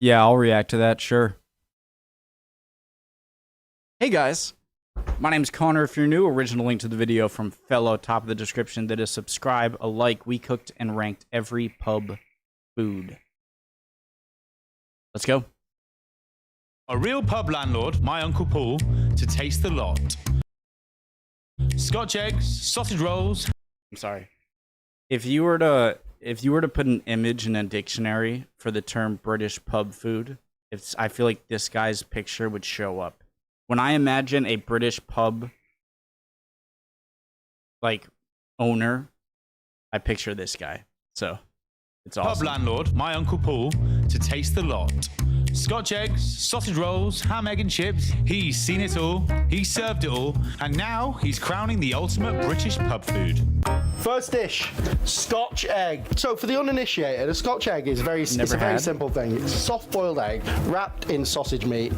Yeah, I'll react to that, sure. Hey guys, my name's Connor. If you're new, original link to the video from fellow top of the description. That is subscribe, a like. We cooked and ranked every pub food. Let's go. A real pub landlord, my Uncle Paul, to taste the lot. Scotch eggs, sausage rolls. I'm sorry. If you were to put an image in a dictionary for the term British pub food, I feel like this guy's picture would show up. When I imagine a British pub like owner, I picture this guy. So it's awesome. Pub landlord, my Uncle Paul, to taste the lot. Scotch eggs, sausage rolls, ham, egg and chips. He's seen it all, he's served it all, and now he's crowning the ultimate British pub food. First dish, Scotch egg. So for the uninitiated, a Scotch egg is very simple thing. It's a soft-boiled egg wrapped in sausage meat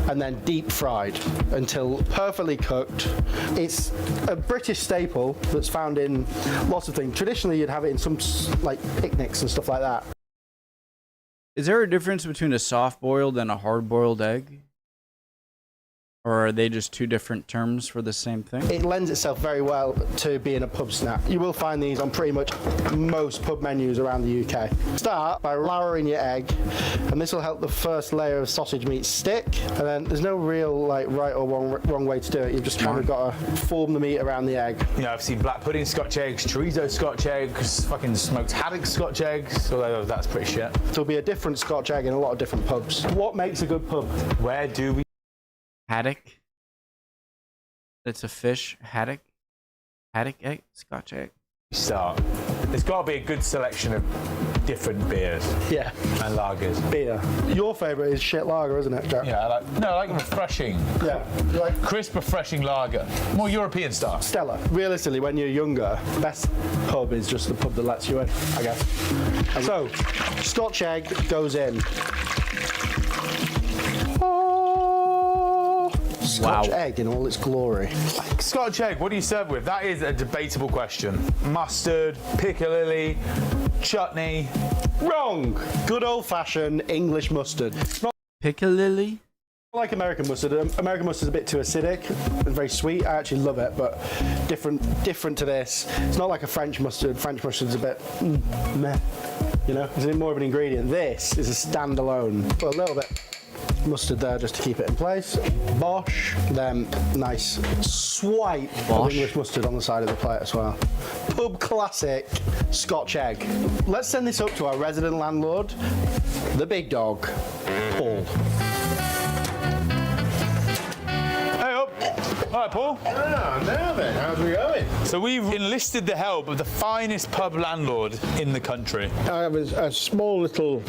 and then deep fried until perfectly cooked. It's a British staple that's found in lots of things. Traditionally, you'd have it in some like picnics and stuff like that. Is there a difference between a soft-boiled and a hard-boiled egg? Or are they just two different terms for the same thing? It lends itself very well to being a pub snack. You will find these on pretty much most pub menus around the UK. Start by louring your egg, and this will help the first layer of sausage meat stick. And then there's no real like right or wrong way to do it. You've just kind of got to form the meat around the egg. You know, I've seen black pudding Scotch eggs, chorizo Scotch eggs, fucking smoked haddock Scotch eggs, although that's pretty shit. There'll be a different Scotch egg in a lot of different pubs. What makes a good pub? Where do we... Haddock? That's a fish. Haddock? Haddock egg? Scotch egg? start? There's got to be a good selection of different beers. Yeah. And lagers. Beer. Your favourite is shit lager, isn't it, Jack? Yeah, I like refreshing. Yeah. You like Crisp, refreshing lager. More European style. Stella. Realistically, when you're younger, the best pub is just the pub that lets you in, I guess. So, Scotch egg goes in. Scotch egg in all its glory. Scotch egg, what do you serve with? That is a debatable question. Mustard, piccalilli, chutney. Wrong. Good old-fashioned English mustard. Not Piccalilli? like American mustard. American mustard's a bit too acidic and very sweet. I actually love it, but different to this. It's not like a French mustard. French mustard's a bit meh. You know, it's more of an ingredient. This is a standalone. A little bit mustard there just to keep it in place. Bosh. Then nice swipe of English mustard on the side of the plate as well. Pub classic Scotch egg. Let's send this up to our resident landlord, the big dog, Paul. Hey up. All right, Paul. Ah, now then, how's we going? So we've enlisted the help of the finest pub landlord in the country. I have a small little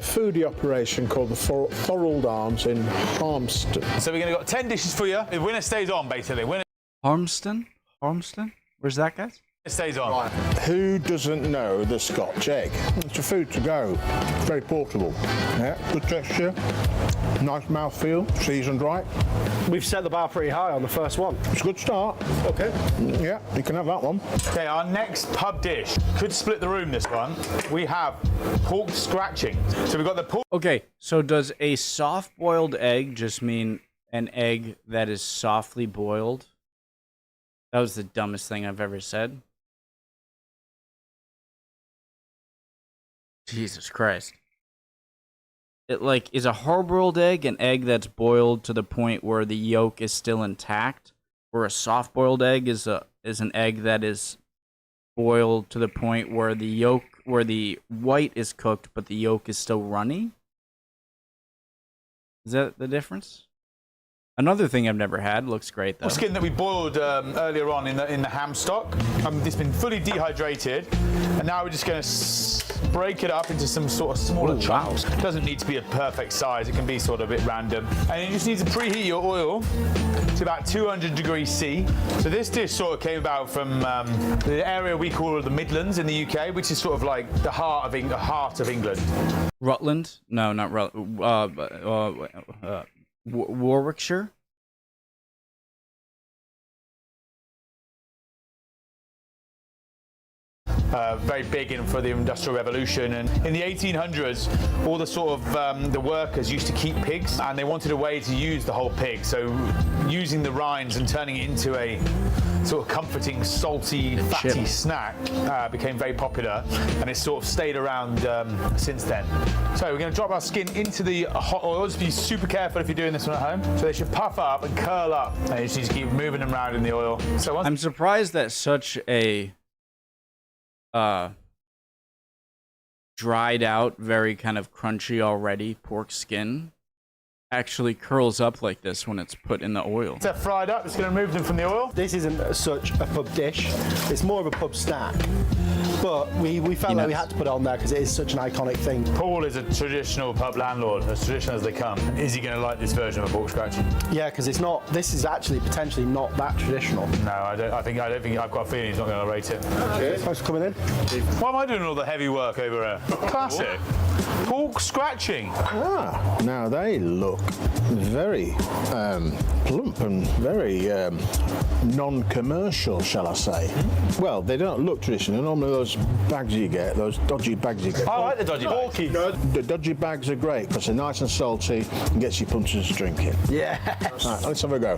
foodie operation called the Thorold Arms in Harmston. So we're going to got 10 dishes for you. The winner stays on, basically. Winner Harmston? Harmston? Where's that, guys? stays on. Right. Who doesn't know the Scotch egg? It's a food to go. It's very portable. Yeah, good texture, nice mouthfeel, seasoned right. We've set the bar pretty high on the first one. It's a good start. Okay. Yeah, you can have that one. Okay, our next pub dish could split the room. This one we have pork scratching. So we've got the pork. Okay, so does a soft-boiled egg just mean an egg that is softly boiled? That was the dumbest thing I've ever said. Jesus Christ. It like is a hard-boiled egg an egg that's boiled to the point where the yolk is still intact, or a soft-boiled egg is an egg that is boiled to the point where the white is cooked but the yolk is still runny? Is that the difference? Another thing I've never had. Looks great though. Skin that we boiled earlier on in the ham stock. It's been fully dehydrated, and now we're just going to break it up into some sort of smaller chunks. It doesn't need to be a perfect size. It can be sort of a bit random. And you just need to preheat your oil to about 200 degrees C. So this dish sort of came about from the area we call the Midlands in the UK, which is sort of like the heart of England. Rutland? No, not Rutland. Warwickshire? very big for the Industrial Revolution. And in the 1800s, all the sort of the workers used to keep pigs, and they wanted a way to use the whole pig. So using the rinds and turning it into a sort of comforting, salty, fatty snack became very popular, and it's sort of stayed around since then. So we're going to drop our skin into the hot oil. Just be super careful if you're doing this one at home. So they should puff up and curl up, and you just need to keep moving them around in the oil. So I'm surprised that such a dried out, very kind of crunchy already pork skin actually curls up like this when it's put in the oil. they're fried up, it's going to remove them from the oil. This isn't such a pub dish. It's more of a pub snack. But we felt like we had to put it on there because it is such an iconic thing. Paul is a traditional pub landlord, as traditional as they come. Is he going to like this version of a pork scratch? Yeah, because it's not. This is actually potentially not that traditional. No, I don't think I've got a feeling he's not going to rate it. Thanks for coming in. Why am I doing all the heavy work over here? Classic. Pork scratching. Now they look very plump and very non-commercial, shall I say. Well, they don't look traditional. Normally those bags you get, those dodgy bags you get. I like the dodgy bags. The dodgy bags are great because they're nice and salty and gets your punches drinking. Yeah. Right, let's have a go.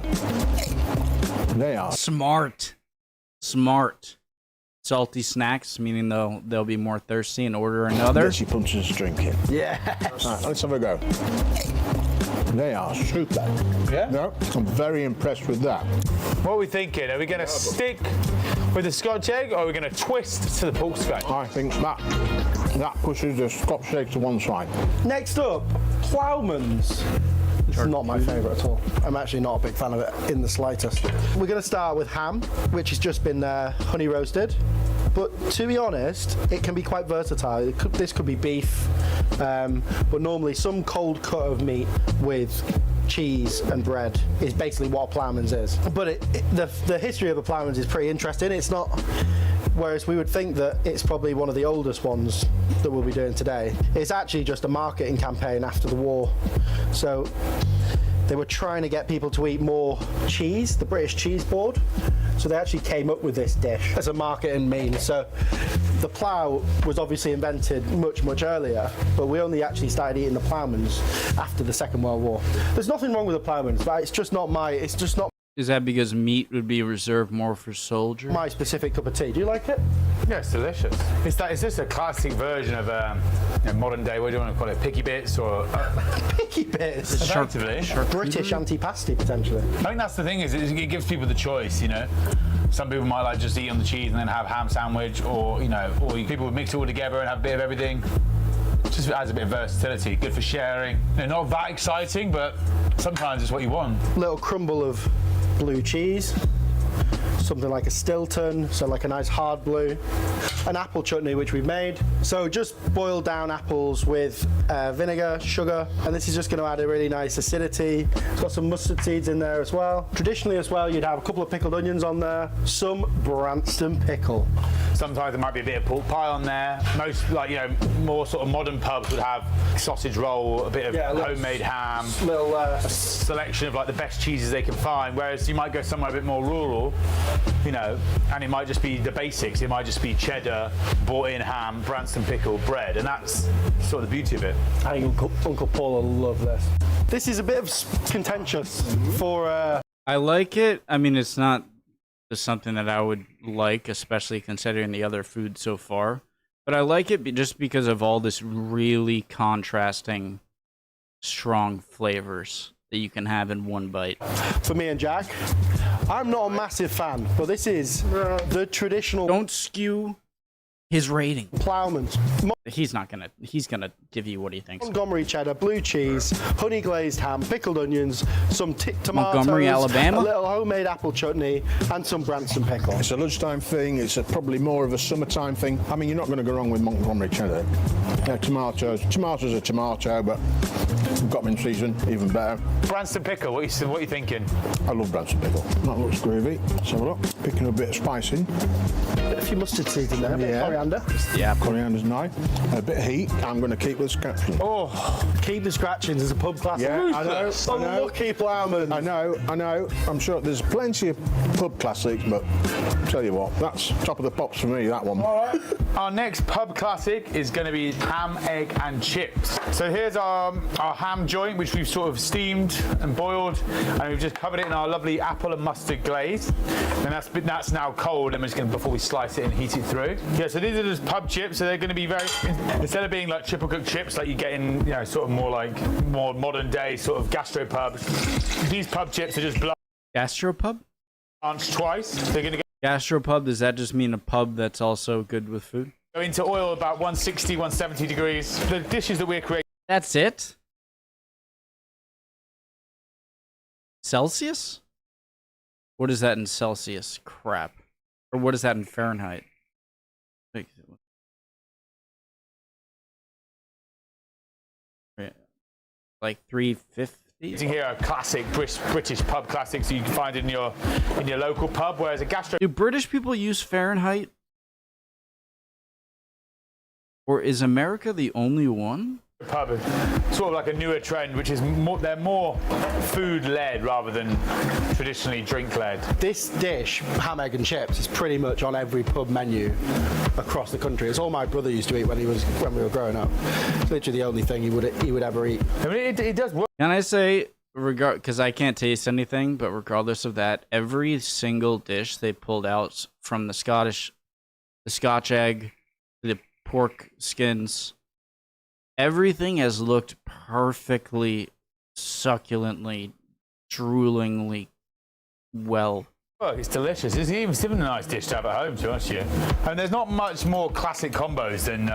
They are. Smart. Salty snacks, meaning they'll be more thirsty and order another. Gets your punches drinking. Yeah. Right, let's have a go. They are super. Yeah? No, I'm very impressed with that. What are we thinking? Are we going to stick with the Scotch egg, or are we going to twist to the pork scratch? I think that pushes the Scotch egg to one side. Next up, Ploughman's. It's not my favourite at all. I'm actually not a big fan of it in the slightest. We're going to start with ham, which has just been honey roasted. But to be honest, it can be quite versatile. This could be beef, but normally some cold cut of meat with cheese and bread is basically what a Ploughman's is. But the history of a Ploughman's is pretty interesting. It's not. Whereas we would think that it's probably one of the oldest ones that we'll be doing today. It's actually just a marketing campaign after the war. So they were trying to get people to eat more cheese, the British Cheese Board. So they actually came up with this dish as a marketing means. So the plough was obviously invented much, much earlier, but we only actually started eating the Ploughman's after the Second World War. There's nothing wrong with the Ploughman's, but it's just not Is that because meat would be reserved more for soldiers? my specific cup of tea. Do you like it? Yeah, it's delicious. It's just a classic version of modern day, what do you want to call it, picky bits or... Picky bits. Effectively. British antipasti, potentially. I think that's the thing, is it gives people the choice, you know. Some people might like just eat on the cheese and then have ham sandwich, or people would mix it all together and have a bit of everything. Just adds a bit of versatility, good for sharing. Not that exciting, but sometimes it's what you want. Little crumble of blue cheese, something like a Stilton, so like a nice hard blue, an apple chutney which we've made. So just boiled down apples with vinegar, sugar, and this is just going to add a really nice acidity. It's got some mustard seeds in there as well. Traditionally as well, you'd have a couple of pickled onions on there, some Branston pickle. Sometimes there might be a bit of pork pie on there. Most, more sort of modern pubs would have sausage roll, a bit of homemade ham, a selection of the best cheeses they can find. Whereas you might go somewhere a bit more rural, and it might just be the basics. It might just be cheddar, bought-in ham, Branston pickle, bread, and that's sort of the beauty of it. I think Uncle Paul will love this. This is a bit of contentious for. I like it. I mean, it's not just something that I would like, especially considering the other food so far. But I like it just because of all this really contrasting, strong flavors that you can have in one bite. For me and Jack, I'm not a massive fan, but this is the traditional. Don't skew his rating. Ploughman's. He's gonna give you what he thinks. Montgomery cheddar, blue cheese, honey glazed ham, pickled onions, some tomatoes, Montgomery, Alabama? a little homemade apple chutney, and some Branston pickle. It's a lunchtime thing. It's probably more of a summertime thing. I mean, you're not going to go wrong with Montgomery cheddar. Tomatoes. Tomatoes are tomato, but we've got them in season, even better. Branston pickle, what are you thinking? I love Branston pickle. That looks groovy. Let's have a look. Picking a bit of spice in. A few mustard seeds in there, a bit of coriander. Yeah, Coriander's nice. A bit of heat. I'm going to keep the scratchings. Oh, keep the scratchings as a pub classic. Yeah, I know. Unlucky ploughman. I know. I'm sure there's plenty of pub classics, but tell you what, that's top of the pops for me, that one. All right. Our next pub classic is going to be ham, egg, and chips. So here's our ham joint, which we've sort of steamed and boiled, and we've just covered it in our lovely apple and mustard glaze. And that's now cold, and we're just going to, before we slice it and heat it through. Yeah, so these are just pub chips, so they're going to be very, instead of being like triple cooked chips like you get in, you know, sort of more modern day sort of gastro pubs, these pub chips are just Gastropub? blanched twice. They're going to Gastropub, does that just mean a pub that's also good with food? go into oil about 160, 170 degrees. The dishes that we're creating. That's it? Celsius? What is that in Celsius? Crap. Or what is that in Fahrenheit? Like 350? Here are classic British pub classics you can find in your local pub, whereas a gastro Do British people use Fahrenheit? Or is America the only one? pub is sort of like a newer trend, which is they're more food-led rather than traditionally drink-led. This dish, ham, egg and chips, is pretty much on every pub menu across the country. It's all my brother used to eat when we were growing up. It's literally the only thing he would ever eat. I mean, it does work. Can I say, because I can't taste anything, but regardless of that, every single dish they pulled out from the Scotch egg, the pork skins, everything has looked perfectly, succulently, droolingly well. Oh, it's delicious. It's even a nice dish to have at home, to be honest with you. And there's not much more classic combos than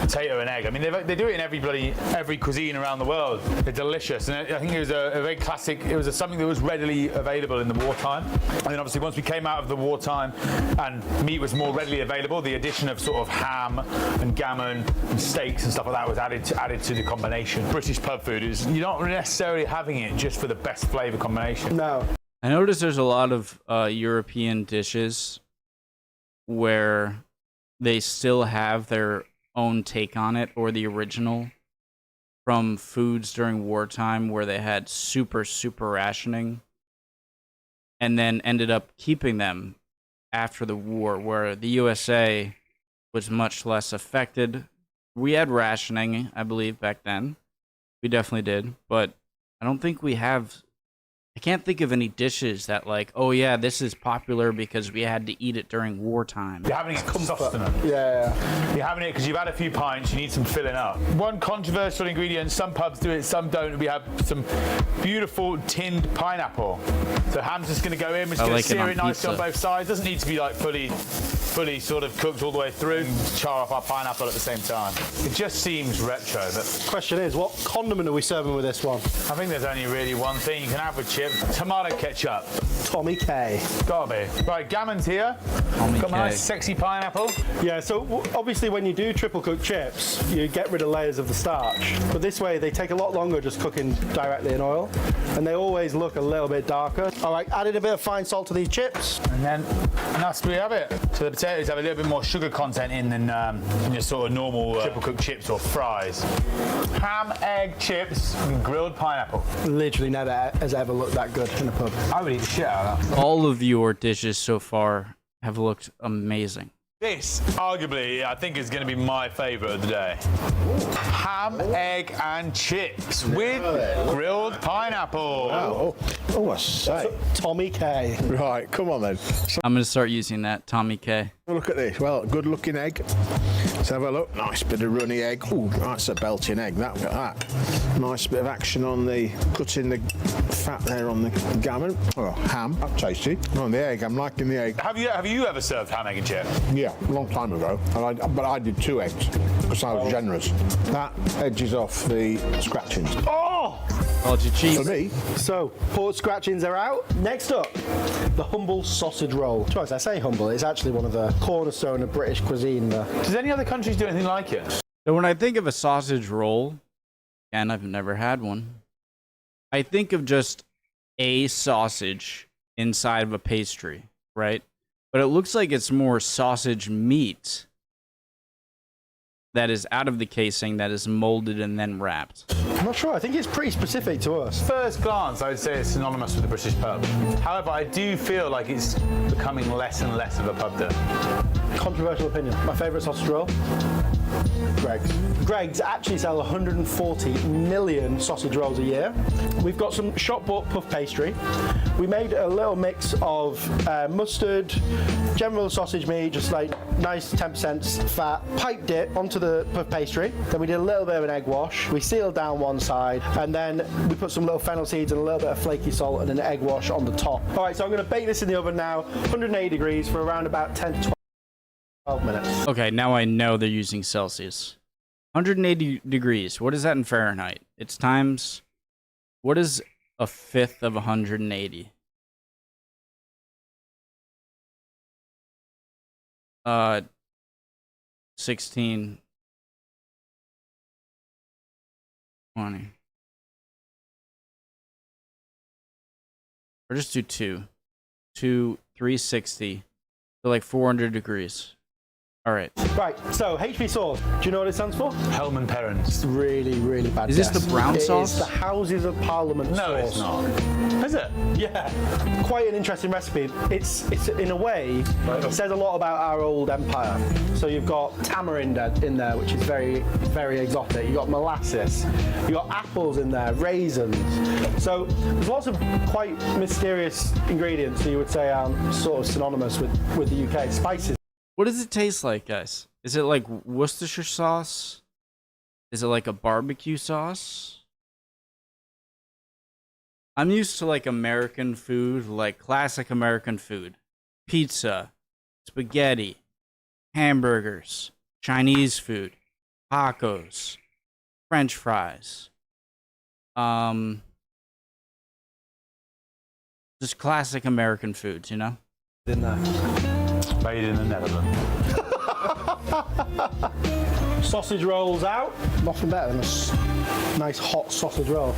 potato and egg. I mean, they do it in every cuisine around the world. They're delicious. And I think it was a very classic, it was something that was readily available in the wartime. And then obviously once we came out of the wartime and meat was more readily available, the addition of sort of ham and gammon and steaks and stuff like that was added to the combination. British pub food is, you're not necessarily having it just for the best flavour combination. No. I noticed there's a lot of European dishes where they still have their own take on it, or the original from foods during wartime where they had super rationing and then ended up keeping them after the war, where the USA was much less affected. We had rationing, I believe, back then. We definitely did, but I don't think we have... I can't think of any dishes that like, oh yeah, this is popular because we had to eat it during wartime. You're having it sustenance. Yeah. You're having it because you've had a few pints, you need some filling up. One controversial ingredient, some pubs do it, some don't. We have some beautiful tinned pineapple. So ham's just going to go in, we're just going to sear it nicely on both sides. Doesn't need to be like fully sort of cooked all the way through and char off our pineapple at the same time. It just seems retro. But Question is, what condiment are we serving with this one? I think there's only really one thing you can have with chips. Tomato ketchup. Tommy K. Gotta be. Right, gammon's here. Got my nice sexy pineapple. Yeah, so obviously when you do triple cook chips, you get rid of layers of the starch. But this way, they take a lot longer just cooking directly in oil. And they always look a little bit darker. All right, added a bit of fine salt to these chips. And that's we have it. So the potatoes have a little bit more sugar content in than your sort of normal triple cooked chips or fries. Ham, egg, chips, and grilled pineapple. Literally never has ever looked that good in a pub. I would eat the shit out of that. All of your dishes so far have looked amazing. This, arguably, I think is going to be my favourite of the day. Ham, egg, and chips with grilled pineapple. Oh, I say. Tommy K. Right, come on then. I'm going to start using that, Tommy K. Look at this. Well, good looking egg. Let's have a look. Nice bit of runny egg. Oh, that's a belting egg. Look at that. Nice bit of action on the cutting the fat there on the gammon. Oh, ham. That's tasty. On the egg. I'm liking the egg. Have you ever served ham, egg, and chip? Yeah, a long time ago. But I did 2 eggs because I was generous. That edges off the scratchings. Oh! Called you cheap. For me. So, pork scratchings are out. Next up, the humble sausage roll. Twice I say humble, it's actually one of the cornerstone of British cuisine. Does any other countries do anything like it? So when I think of a sausage roll, and I've never had one, I think of just a sausage inside of a pastry, right? But it looks like it's more sausage meat that is out of the casing, that is molded and then wrapped? I'm not sure. I think it's pretty specific to us. First glance, I would say it's synonymous with the British pub. However, I do feel like it's becoming less and less of a pub there. Controversial opinion. My favourite sausage roll? Greg's. Greg's actually sell 140 million sausage rolls a year. We've got some shop bought puff pastry. We made a little mix of mustard, general sausage meat, just like nice 10% fat, piped it onto the puff pastry. Then we did a little bit of an egg wash. We sealed down one side, and then we put some little fennel seeds and a little bit of flaky salt and an egg wash on the top. All right, so I'm going to bake this in the oven now, 180 degrees for around about 10 to 12 minutes. Okay, now I know they're using Celsius. 180 degrees. What is that in Fahrenheit? It's times... What is a fifth of 180? 16... 20. Or just do 2. 360. So like 400 degrees. All right. Right, so HP sauce. Do you know what it stands for? Hellman Perrins. It's really, really bad. Is this guess. the brown sauce? It is the Houses of Parliament No, sauce. it's not. Is it? Yeah, quite an interesting recipe. It's in a way, it says a lot about our old empire. So you've got tamarind in there, which is very, very exotic. You've got molasses. You've got apples in there, raisins. So there's lots of quite mysterious ingredients that you would say are sort of synonymous with the UK. Spices. What does it taste like, guys? Is it like Worcestershire sauce? Is it like a barbecue sauce? I'm used to like American food, like classic American food. Pizza, spaghetti, hamburgers, Chinese food, tacos, French fries. Just classic American foods, you know? In there. Made in the Netherlands. Sausage rolls out. Nothing better than a nice hot sausage roll.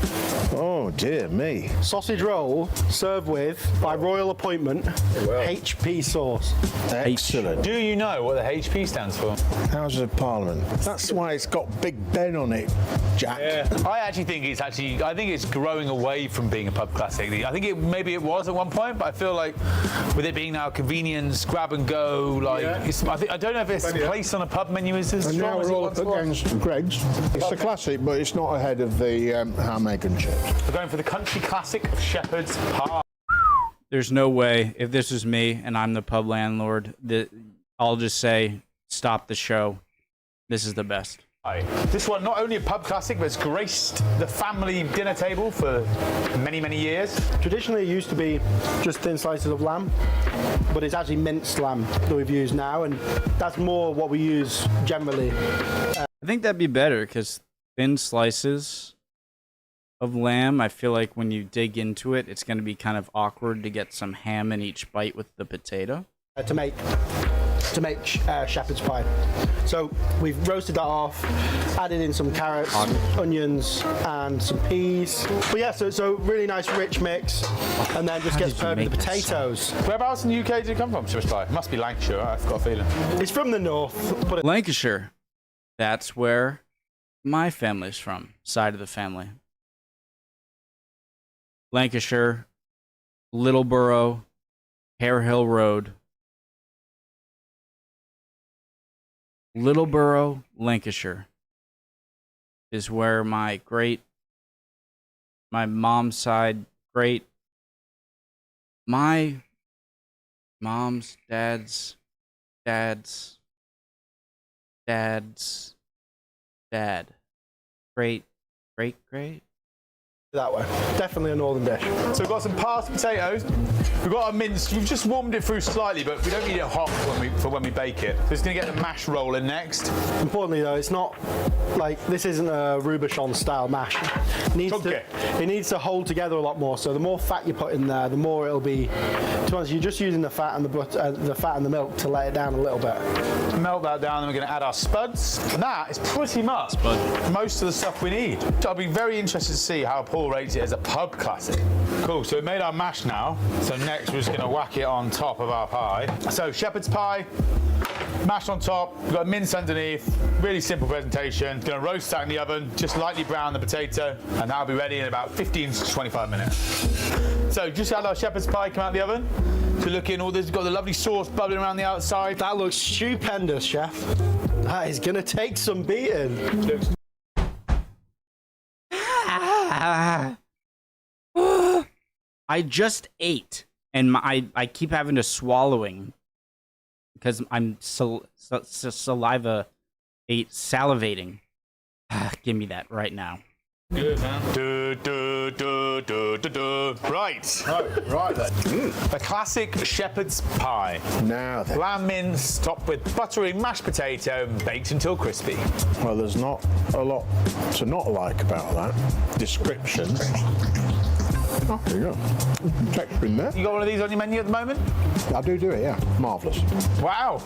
Oh, dear me. Sausage roll served with, by royal appointment, HP sauce. Excellent. Do you know what the HP stands for? Houses of Parliament. That's why it's got Big Ben on it, Jack. I think it's growing away from being a pub classic. I think maybe it was at one point, but I feel like with it being now convenience, grab and go, like I don't know if it's placed on a pub menu as And now strong as we're it all once up was. against Greg's. It's a classic, but it's not ahead of the ham, egg and chips. We're going for the country classic of Shepherd's Pie. There's no way, if this was me and I'm the pub landlord, that I'll just say, stop the show. This is the best. This one, not only a pub classic, but it's graced the family dinner table for many, many years. Traditionally, it used to be just thin slices of lamb, but it's actually minced lamb that we've used now, and that's more what we use generally. I think that'd be better, because thin slices of lamb, I feel like when you dig into it, it's going to be kind of awkward to get some ham in each bite with the potato. To make shepherd's pie. So we've roasted that off, added in some carrots, onions, and some peas. But yeah, so really nice rich mix, and then just gets paired with the potatoes. Whereabouts in the UK did it come from, shepherd's pie? It must be Lancashire, I've got a feeling. It's from the north, but Lancashire. That's where my family's from, side of the family. Lancashire, Littleborough, Hare Hill Road. Littleborough, Lancashire is where my mom's side, my mom's dad's dad, great. that way. Definitely a northern dish. So we've got some parsed potatoes. We've got our minced. We've just warmed it through slightly, but we don't need it hot when we bake it. So it's going to get the mash roll in next. Importantly though, it's not like, this isn't a Roubuchon style mash. It needs to hold together a lot more. So the more fat you put in there, the more it'll be. To be honest, you're just using the fat and the fat and the milk to let it down a little bit. Melt that down, and we're going to add our spuds. And that is pretty much most of the stuff we need. So I'll be very interested to see how Paul rates it as a pub classic. Cool. So we made our mash now. So next we're just going to whack it on top of our pie. So shepherd's pie. Mash on top, we've got mince underneath. Really simple presentation. Gonna roast that in the oven, just lightly brown the potato, and that'll be ready in about 15 to 25 minutes. So just had our shepherd's pie come out of the oven. So look in all this, got the lovely sauce bubbling around the outside. That looks stupendous, chef. That is gonna take some beating. Looks I just ate, and I keep having to swallowing because I'm salivating. Give me that right now. good, man. Right. Right then. A classic shepherd's pie. Now then. Lamb mince topped with buttery mashed potato and baked until crispy. Well, there's not a lot to not like about that description. Oh, there you go. Texture in there. You got one of these on your menu at the moment? I do it, yeah. Marvellous. Wow.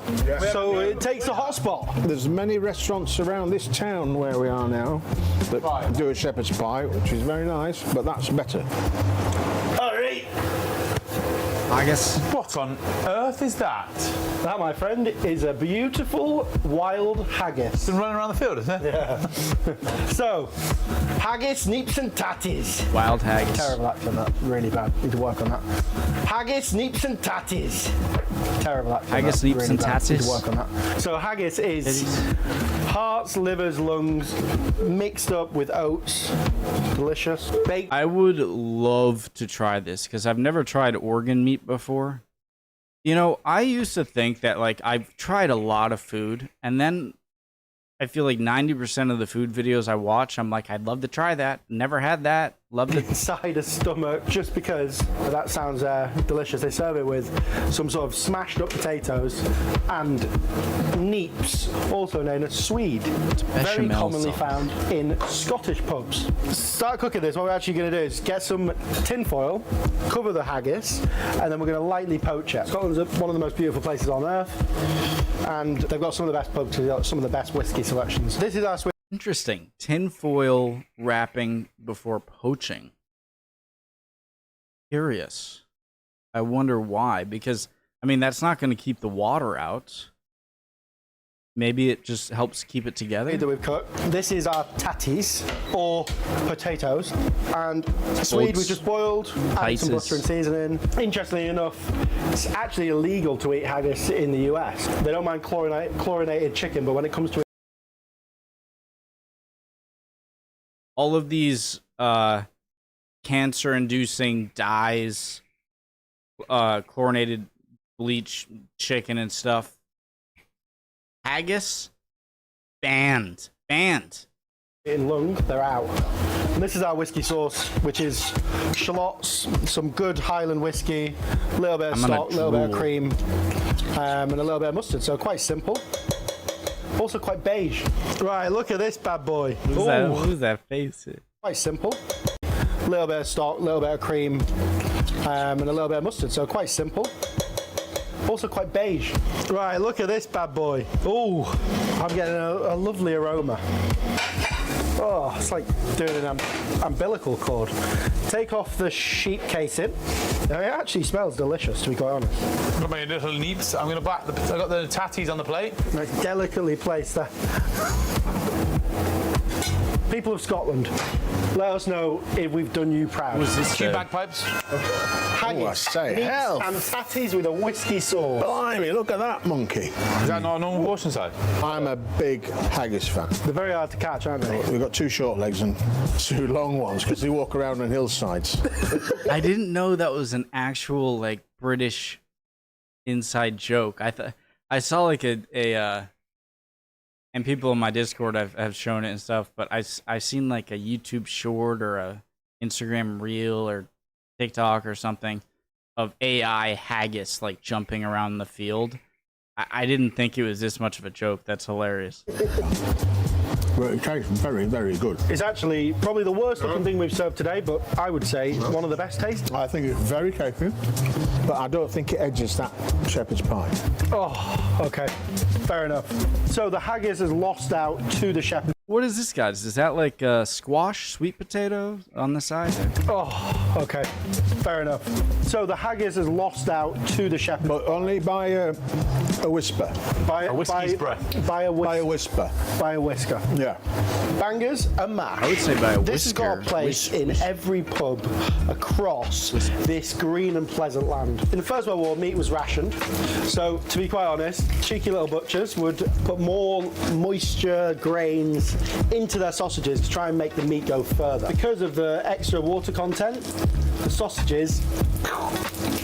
So it takes a hot spot. There's many restaurants around this town where we are now that do a shepherd's pie, which is very nice, but that's better. All right. I guess. What on earth is that? That, my friend, is a beautiful wild haggis. Been running around the field, isn't it? Yeah. So, haggis, neeps and tatties. Wild haggis. Terrible accent, that. Really bad. Need to work on that. Haggis, neeps and tatties. Terrible accent. Haggis, that. neeps Really and bad. Need tatties. to work on that. So haggis is hearts, livers, lungs, mixed up with oats. Delicious. Baked. I would love to try this because I've never tried organ meat before. You know, I used to think that, like, I've tried a lot of food, and then I feel like 90% of the food videos I watch, I'm like, I'd love to try that. Never had that. Love it. Inside a stomach, just because that sounds delicious. They serve it with some sort of smashed up potatoes and neeps, also known as swede. Very bechamel commonly sauce. found in Scottish pubs. Start cooking this. What we're actually going to do is get some tin foil, cover the haggis, and then we're going to lightly poach it. Scotland's one of the most beautiful places on earth, and they've got some of the best pubs, some of the best whiskey selections. This is our swede. Interesting. Tinfoil wrapping before poaching. Curious. I wonder why. Because, I mean, that's not going to keep the water out. Maybe it just helps keep it together. That we've cooked. This is our tatties, or potatoes, and swede we've just boiled, added some butter and seasoning. Interestingly enough, it's actually illegal to eat haggis in the US. They don't mind chlorinated chicken, but when it comes to all of these cancer-inducing dyes, chlorinated bleach chicken and stuff. Haggis, banned. in lung, they're out. And this is our whiskey sauce, which is shallots, some good Highland whiskey, a little bit of stock, a little bit of cream, and a little bit of mustard. So quite simple. Also quite beige. Right, look at this bad boy. Who's that face? Quite simple. A little bit of stock, a little bit of cream, and a little bit of mustard. So quite simple. Also quite beige. Right, look at this bad boy. Oh, I'm getting a lovely aroma. Oh, it's like doing an umbilical cord. Take off the sheep casing. Now, it actually smells delicious, to be quite honest. I've got my little neeps. I'm going to back I've got the tatties on the plate. Nice, delicately placed there. People of Scotland, let us know if we've done you proud. Was this Two bagpipes. Haggis, I say, meats hell. and tatties with a whiskey sauce. Blimey, look at that monkey. Is that not a normal portion size? I'm a big haggis fan. They're very hard to catch, aren't they? We've got two short legs and two long ones because they walk around on hillsides. I didn't know that was an actual like British inside joke. I saw like a and people in my Discord have shown it and stuff, but I seen like a YouTube short or a Instagram reel or TikTok or something of AI haggis like jumping around the field. I didn't think it was this much of a joke. That's hilarious. Well, it tastes very, very good. It's actually probably the worst looking thing we've served today, but I would say one of the best tastes. I think it's very tasty, but I don't think it edges that shepherd's pie. Oh, okay. Fair enough. So the haggis has lost out to the shepherd. What is this, guys? Is that like squash, sweet potato on the side? Oh, okay. Fair enough. So the haggis is lost out to the shepherd. But only by a whisper. By A whiskey's breath. By a By a whisker. whisper. By a whisker. Yeah. Bangers and mash. I would say by a This has got a whisker. place in every pub across this green and pleasant land. In the First World War, meat was rationed. So, to be quite honest, cheeky little butchers would put more moisture, grains into their sausages to try and make the meat go further. Because of the extra water content, the sausages,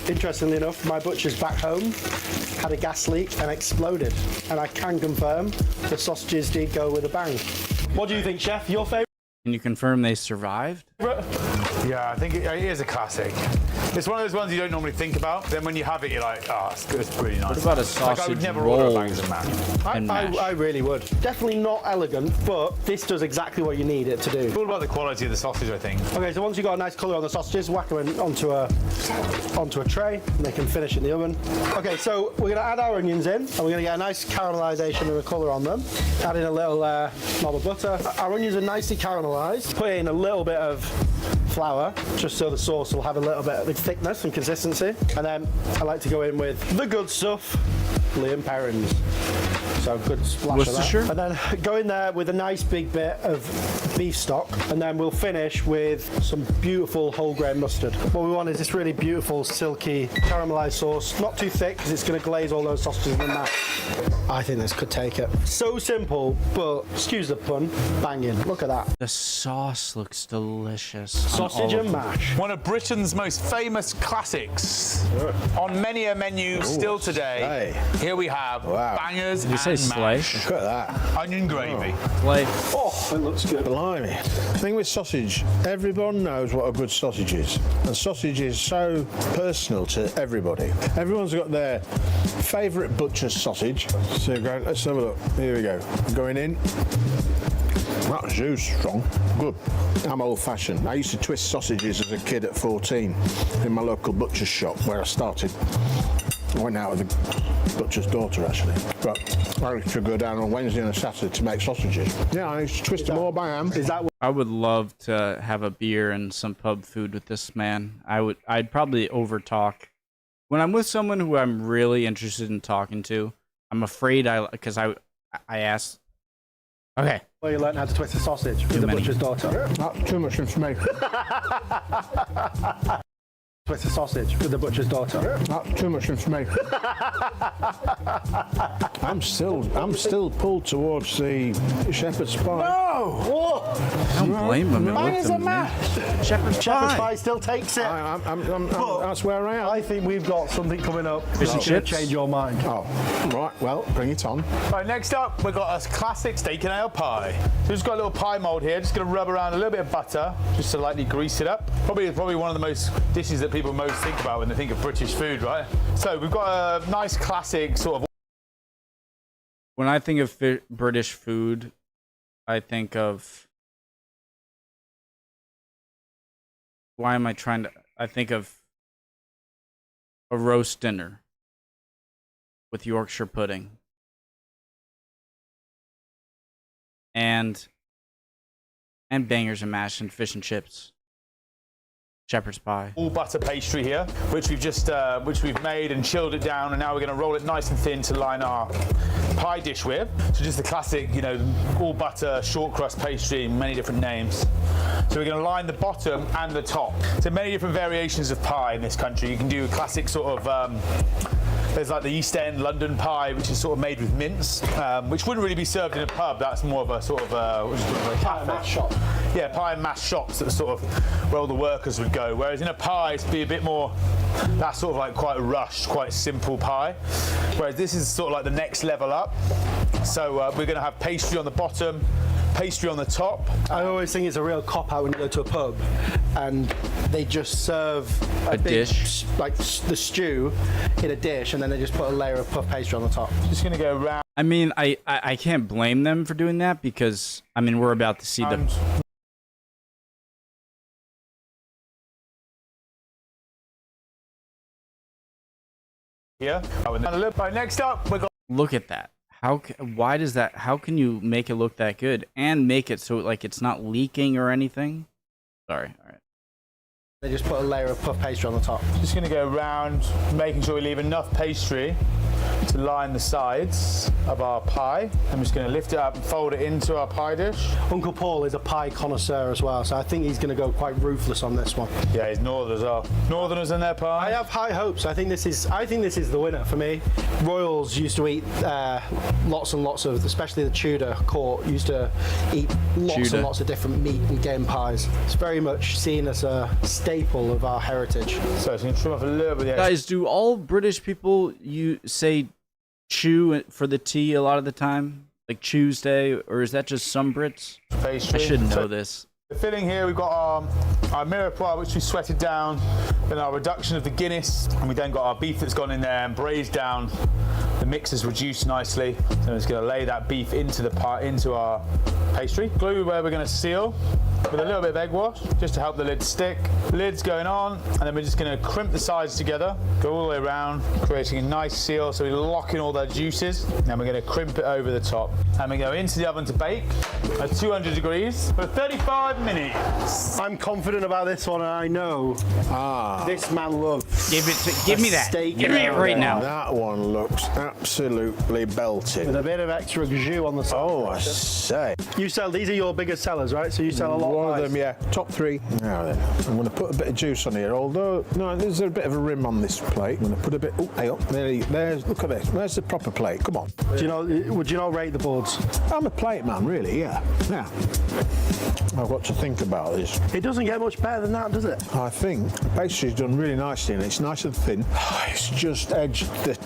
interestingly enough, my butcher's back home had a gas leak and exploded. And I can confirm the sausages did go with a bang. What do you think, Chef? Your favourite? Can you confirm they survived? Yeah, I think it is a classic. It's one of those ones you don't normally think about. Then when you have it, you're like, oh, it's pretty nice. What about a Like, I would sausage never roll? order bangers and mash. And mash. I really would. Definitely not elegant, but this does exactly what you need it to It's do. all about the quality of the sausage, I think. Okay, so once you've got a nice colour on the sausages, whack them onto a tray, and they can finish in the oven. Okay, so we're going to add our onions in, and we're going to get a nice caramelisation and a colour on them. Add in a little knob of butter. Our onions are nicely caramelised. Put in a little bit of flour, just so the sauce will have a little bit of thickness and consistency. And then I like to go in with the good stuff, Liam Perrins. So good splash of Worcestershire? that. And then go in there with a nice big bit of beef stock, and then we'll finish with some beautiful whole grain mustard. What we want is this really beautiful, silky, caramelised sauce. Not too thick, because it's going to glaze all those sausages in the mash. I think this could take it. So simple, but, excuse the pun, banging. Look at that. The sauce looks delicious. on Sausage all and of them. mash. One of Britain's most famous classics. On many a menu still today. Here we have Wow. bangers Did you say and slay? mash. Look at that. Onion gravy. Like, Oh, it looks good. Blimey. The thing with sausage, everyone knows what a good sausage is. And sausage is so personal to everybody. Everyone's got their favourite butcher's sausage. So you're going, let's have a look. Here we go. Going in. That juice strong. Good. I'm old-fashioned. I used to twist sausages as a kid at 14 in my local butcher's shop where I started. I went out with the butcher's daughter, actually. But I used to go down on Wednesday and a Saturday to make sausages. Yeah, I used to twist them all by hand. Is that I would love to have a beer and some pub food with this man. I'd probably overtalk. When I'm with someone who I'm really interested in talking to, I'm afraid because I asked. Okay. where you learn how to twist a sausage with the many. butcher's daughter? That's too much information. Twist a sausage with the butcher's daughter. That's too much information. I'm still pulled towards the shepherd's pie. Whoa! I don't blame him. It Bangers looked and amazing. mash. Shepherd's Shepherd's pie. pie still takes it. That's where I am. I think we've got something coming up Fish and that's going to chips? change your mind. Oh, right. Well, bring it on. Right, next up, we've got a classic steak and ale pie. So we've just got a little pie mold here. Just going to rub around a little bit of butter, just to lightly grease it up. Probably one of the most dishes that people most think about when they think of British food, right? So we've got a nice classic sort of. When I think of British food, I think of. Why am I trying to? I think of a roast dinner with Yorkshire pudding and bangers and mash and fish and chips. Shepherd's pie. All butter pastry here, which we've made and chilled it down, and now we're going to roll it nice and thin to line our pie dish with. So just the classic, all butter short crust pastry, many different names. So we're going to line the bottom and the top. So many different variations of pie in this country. You can do a classic sort of. There's like the East End London pie, which is sort of made with mince, which wouldn't really be served in a pub. That's more of a sort of Pie and mash shop. Yeah, pie and mash shops that sort of where all the workers would go. Whereas in a pie, it'd be a bit more, that's sort of like quite rushed, quite simple pie. Whereas this is sort of like the next level up. So we're going to have pastry on the bottom, pastry on the top. I always think it's a real cop-out when you go to a pub and they just serve A big, dish. like the stew in a dish, and then they just put a layer of puff pastry on the top. Just going to go around. I mean, I can't blame them for doing that because, I mean, we're about to see the. Here. Right, next up, we've got. Look at that. Why does that? How can you make it look that good and make it so like it's not leaking or anything? Sorry. All right. They just put a layer of puff pastry on the top. Just going to go around, making sure we leave enough pastry to line the sides of our pie. I'm just going to lift it up and fold it into our pie dish. Uncle Paul is a pie connoisseur as well, so I think he's going to go quite ruthless on this one. Yeah, he's Northern as well. Northerners in their pie. I have high hopes. I think this is the winner for me. Royals used to eat lots and lots of, especially the Tudor court used to eat lots and lots of different meat and game pies. It's very much seen as a staple of our heritage. So it's going to trim off a little bit of the extra. Guys, do all British people say chew for the tea a lot of the time? Like Tuesday, or is that just some Brits? Pastry. I should know this. The filling here, we've got our mirepoix, which we sweated down, then our reduction of the Guinness, and we then got our beef that's gone in there and braised down. The mix is reduced nicely. So I'm just going to lay that beef into the pie, into our pastry. Glue where we're going to seal with a little bit of egg wash, just to help the lid stick. Lid's going on, and then we're just going to crimp the sides together, go all the way around, creating a nice seal, so we lock in all their juices. Then we're going to crimp it over the top, and we go into the oven to bake at 200 degrees for 35 minutes. I'm confident about this one, and I know this man loves. Give me that. Steak Give me it right now. That one looks absolutely belting. With a bit of extra jus on the side. Oh, I say. You sell, these are your biggest sellers, right? So you sell a lot One of of pies. them, yeah. Top three. Now then, I'm going to put a bit of juice on here, although, no, there's a bit of a rim on this plate. I'm going to put a bit, oh, hey, up. There's, look at this. Where's the proper plate? Come on. Do you know, would you not rate the boards? I'm a plate man, really, yeah. Yeah. I've got to think about this. It doesn't get much better than that, does it? I think the pastry's done really nicely and it's nice and thin. It's just edged the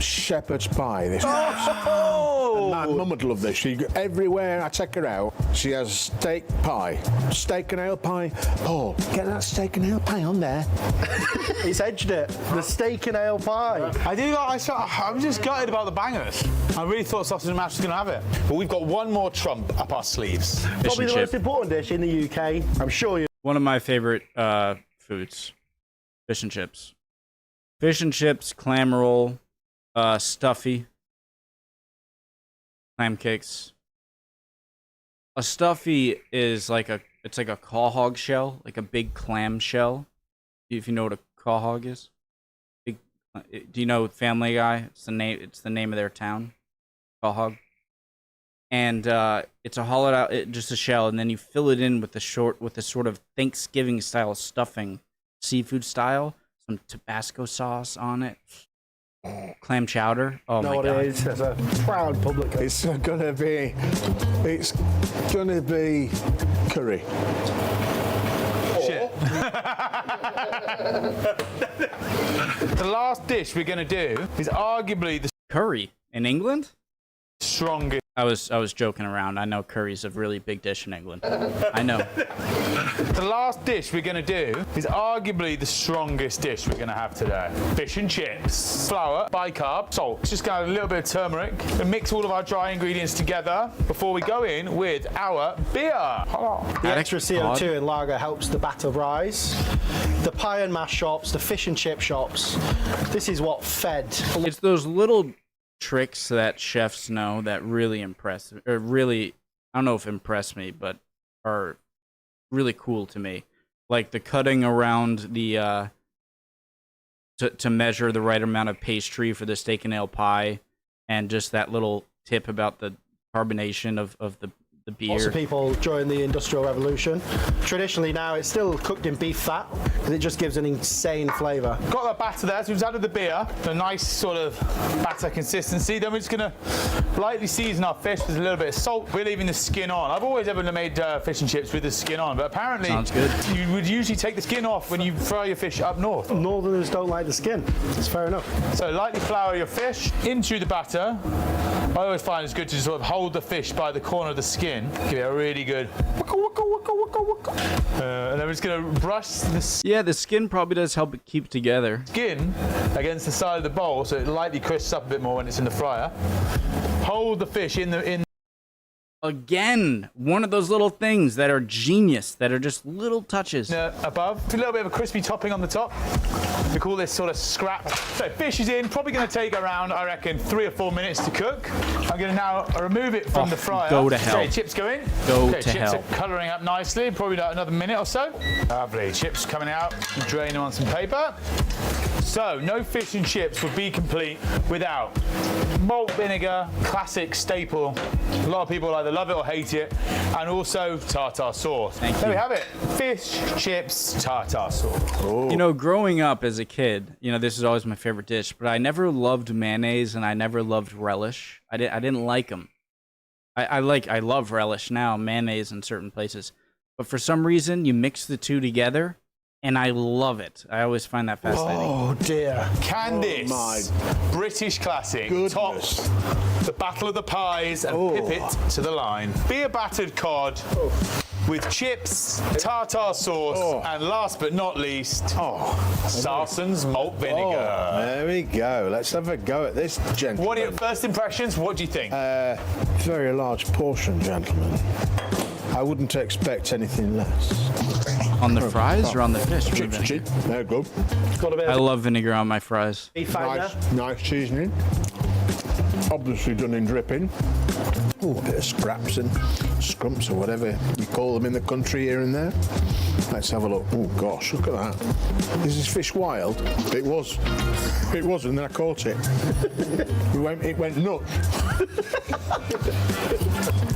shepherd's pie. This Oh! my mum would love this. Everywhere I take her out, she has steak pie. Steak and ale pie. Paul, get that steak and ale pie on there. It's edged it. The steak and ale pie. I'm just gutted about the bangers. I really thought sausage and mash was going to have it. But we've got one more trump up our sleeves. Probably the chip. most important dish in the UK. I'm sure you. One of my favorite foods, fish and chips. Fish and chips, clam roll, stuffy, clam cakes. A stuffy is like it's like a quahog shell, like a big clam shell. If you know what a quahog is. Big, do you know Family Guy? It's the name of their town. Quahog. And it's a hollowed out, just a shell, and then you fill it in with the sort of Thanksgiving style stuffing, seafood style, some Tabasco sauce on it, clam chowder. Oh my god! It is as a proud publican. It's gonna be curry. Shit. The last dish we're going to do is arguably the Curry in England? strongest. I was joking around. I know curry's a really big dish in England. I know. The last dish we're going to do is arguably the strongest dish we're going to have today. Fish and chips. Flour, bicarb, salt. Just got a little bit of turmeric. And mix all of our dry ingredients together before we go in with our beer. The extra CO2 in lager helps the batter rise. The pie and mash shops, the fish and chip shops. This is what fed. It's those little tricks that chefs know that really impress, or really, I don't know if impress me, but are really cool to me. Like the cutting around the to measure the right amount of pastry for the steak and ale pie, and just that little tip about the carbonation of the beer. Lots of people during the Industrial Revolution. Traditionally now it's still cooked in beef fat because it just gives an insane flavour. Got that batter there, so we've added the beer, a nice sort of batter consistency. Then we're just going to lightly season our fish with a little bit of salt. We're leaving the skin on. I've always ever made fish and chips with the skin on, but apparently Sounds good. You would usually take the skin off when you fry your fish up north. Northerners don't like the skin. It's fair enough. So lightly flour your fish into the batter. I always find it's good to sort of hold the fish by the corner of the skin. Give it a really good and then we're just going to brush the Yeah, the skin probably does help it keep together. skin against the side of the bowl so it lightly crisps up a bit more when it's in the fryer. Hold the fish in Again, one of those little things that are genius, that are just little touches. Above, a little bit of a crispy topping on the top. We call this sort of scrap. So fish is in, probably going to take around, I reckon, 3 or 4 minutes to cook. I'm going to now remove it from the fryer. Go to hell. Okay, chips go in. Go to chips hell. Chips are colouring up nicely, probably another minute or so. Lovely, chips coming out, drain them on some paper. So, no fish and chips would be complete without malt vinegar, classic staple. A lot of people either love it or hate it. And also tartar sauce. There we have it. Fish, chips, tartar sauce. Oh. You know, growing up as a kid, you know, this is always my favorite dish, but I never loved mayonnaise and I never loved relish. I didn't like them. I love relish now, mayonnaise in certain places. But for some reason, you mix the two together, and I love it. I always find that fascinating. Oh dear. Candice, Oh, British classic, Goodness. tops the battle of the pies and pip it to the line. Beer battered cod with chips, tartar sauce, and last but not least, Sarson's malt vinegar. There we go. Let's have a go at this, gentlemen. What are your first impressions? What do you think? Very large portion, gentlemen. I wouldn't expect anything less. On the fries or on the fish? Chips, they're good. Got a bit I of love vinegar on my fries. beef out there. Nice seasoning. Obviously done in dripping. Oh, a bit of scraps and scrumps or whatever you call them in the country here and there. Let's have a look. Oh gosh, look at that. Is this fish wild? It was. It was, and then I caught it. It went nuts.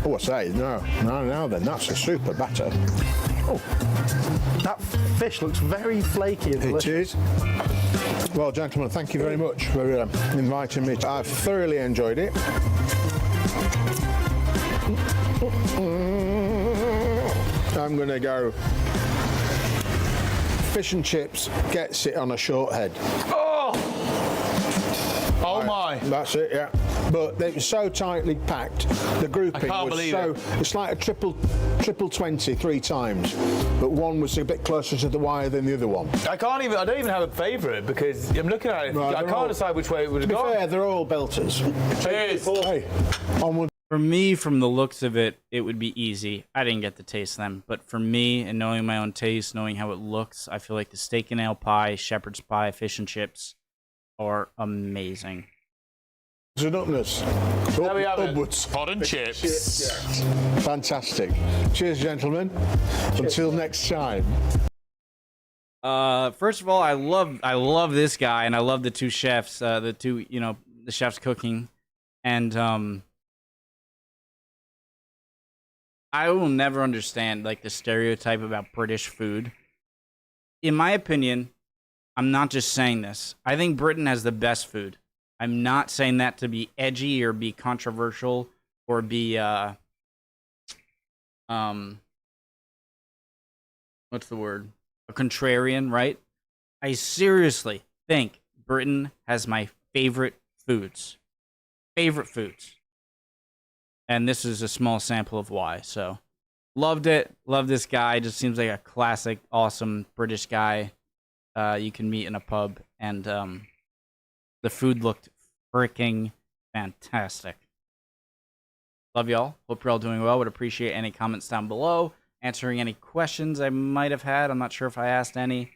Oh, I say, now then, that's a super batter. Oh, That fish looks very flaky and it delicious. is. Well, gentlemen, thank you very much for inviting me. I've thoroughly enjoyed it. I'm going to go fish and chips, gets it on a short head. Oh my. That's it, yeah. But it was so tightly packed. The grouping can't was believe so. it. It's like a triple 20 3 times, but one was a bit closer to the wire than the other one. I don't even have a favourite because I'm looking at it. Right, I they're can't all- decide which way it would To have be gone. fair, they're all belters. Cheers. Hey, onward. For me, from the looks of it, it would be easy. I didn't get to taste them, but for me, and knowing my own taste, knowing how it looks, I feel like the steak and ale pie, shepherd's pie, fish and chips are amazing. Upness. There we have it. Upwards. Pod and chips. Fantastic. Cheers, gentlemen. Until next time. First of all, I love this guy, and I love the two chefs, the chefs cooking, and I will never understand like the stereotype about British food. In my opinion, I'm not just saying this. I think Britain has the best food. I'm not saying that to be edgy or be controversial or be what's the word? A contrarian, right? I seriously think Britain has my favorite foods. Favorite foods. And this is a small sample of why. So, loved it. Love this guy. Just seems like a classic, awesome British guy you can meet in a pub. And the food looked freaking fantastic. Love y'all. Hope you're all doing well. Would appreciate any comments down below. Answering any questions I might have had. I'm not sure if I asked any.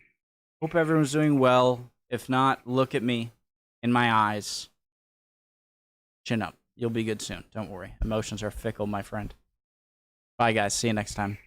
Hope everyone's doing well. If not, look at me in my eyes. Chin up. You'll be good soon. Don't worry. Emotions are fickle, my friend. Bye, guys. See you next time.